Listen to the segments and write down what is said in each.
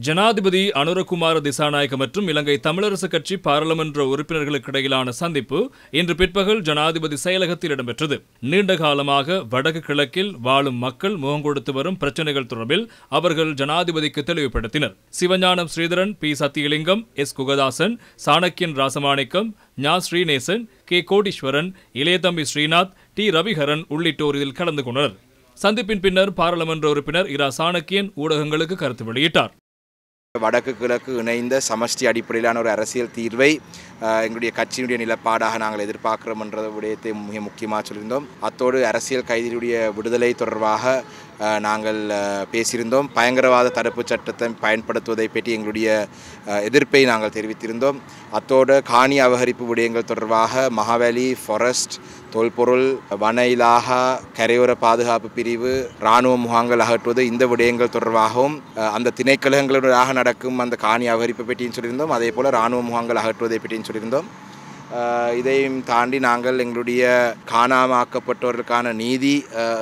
ஜனாதிபதி அனுரகுமார திசாநாயக்க மற்றும் இலங்கை தமிழரசுக் கட்சி பாராளுமன்ற உறுப்பினர்களுக்கு இடையிலான சந்திப்பு இன்று பிற்பகல் ஜனாதிபதி செயலகத்தில் இடம்பெற்றது. நீண்ட காலமாக வடக்கு கிழக்கில் வாழும் மக்கள் முகம் கொடுத்து வரும் பிரச்சினைகள் தொடர்பில் அவர்கள் ஜனாதிபதிக்கு தெளிவுபடுத்தினர். சிவஞானம் ஸ்ரீதரன், பி. சத்தியலிங்கம், எஸ். குகதாசன், சாணக்கியன் ராசமாணிக்கம், ஞா. ஸ்ரீநேசன், கே. கோடீஸ்வரன், இளையதம்பி ஸ்ரீநாத், டி. ரவிஹரன் உள்ளிட்டோர் இதில் கலந்து கொண்டனர். சந்திப்பின் பின்னர் பாராளுமன்ற உறுப்பினர் இரா. சாணக்கியன் ஊடகங்களுக்கு கருத்து வெளியிட்டார். வடக்கு கிழக்கு இணைந்த சமஷ்டி அடிப்படையிலான ஒரு அரசியல் தீர்வை எங்களுடைய கட்சியினுடைய நிலப்பாடாக நாங்கள் எதிர்பார்க்கிறோம் என்ற விடயத்தை மிக முக்கியமாக சொல்லியிருந்தோம். அத்தோடு அரசியல் கைதிகளுடைய விடுதலை தொடர்பாக நாங்கள் பேசியிருந்தோம். பயங்கரவாத தடுப்பு சட்டத்தை பயன்படுத்துவதை பற்றி எங்களுடைய எதிர்ப்பை நாங்கள் தெரிவித்திருந்தோம். அத்தோடு காணி அபகரிப்பு விடயங்கள் தொடர்பாக மகாவலி, ஃபாரஸ்ட், தொல்பொருள், வன இலாகா, கரையோர பாதுகாப்பு பிரிவு, இராணுவ முகாம்கள் அகற்றுவது, இந்த விடயங்கள் தொடர்பாகவும் அந்த திணைக்களங்களூடாக நடக்கும் அந்த காணி அபகரிப்பு பற்றியும் சொல்லியிருந்தோம். அதே போல் இராணுவ முகாம்கள் அகற்றுவதை பற்றியும் சொல்லியிருந்தோம். இதையும் தாண்டி நாங்கள் எங்களுடைய காணாமாக்கப்பட்டவர்களுக்கான நீதி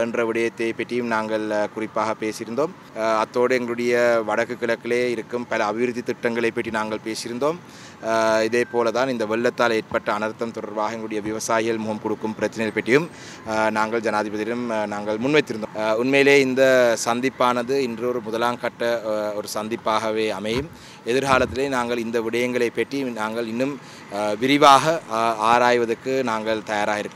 என்ற விடயத்தை பற்றியும் நாங்கள் குறிப்பாக பேசியிருந்தோம். அத்தோடு எங்களுடைய வடக்கு கிழக்கிலே இருக்கும் பல அபிவிருத்தி திட்டங்களை பற்றி நாங்கள் பேசியிருந்தோம். இதே போல தான் இந்த வெள்ளத்தால் ஏற்பட்ட அனர்த்தம் தொடர்பாக எங்களுடைய விவசாயிகள் முகம் கொடுக்கும் பிரச்சனைகள் பற்றியும் நாங்கள் ஜனாதிபதியிடம் நாங்கள் முன்வைத்திருந்தோம். உண்மையிலே இந்த சந்திப்பானது இன்று ஒரு முதலாம் கட்ட ஒரு சந்திப்பாகவே அமையும். எதிர்காலத்திலே நாங்கள் இந்த விடயங்களை பற்றி நாங்கள் இன்னும் விரிவாக ஆராய்வதற்கு நாங்கள் தயாராக இருக்கோம்.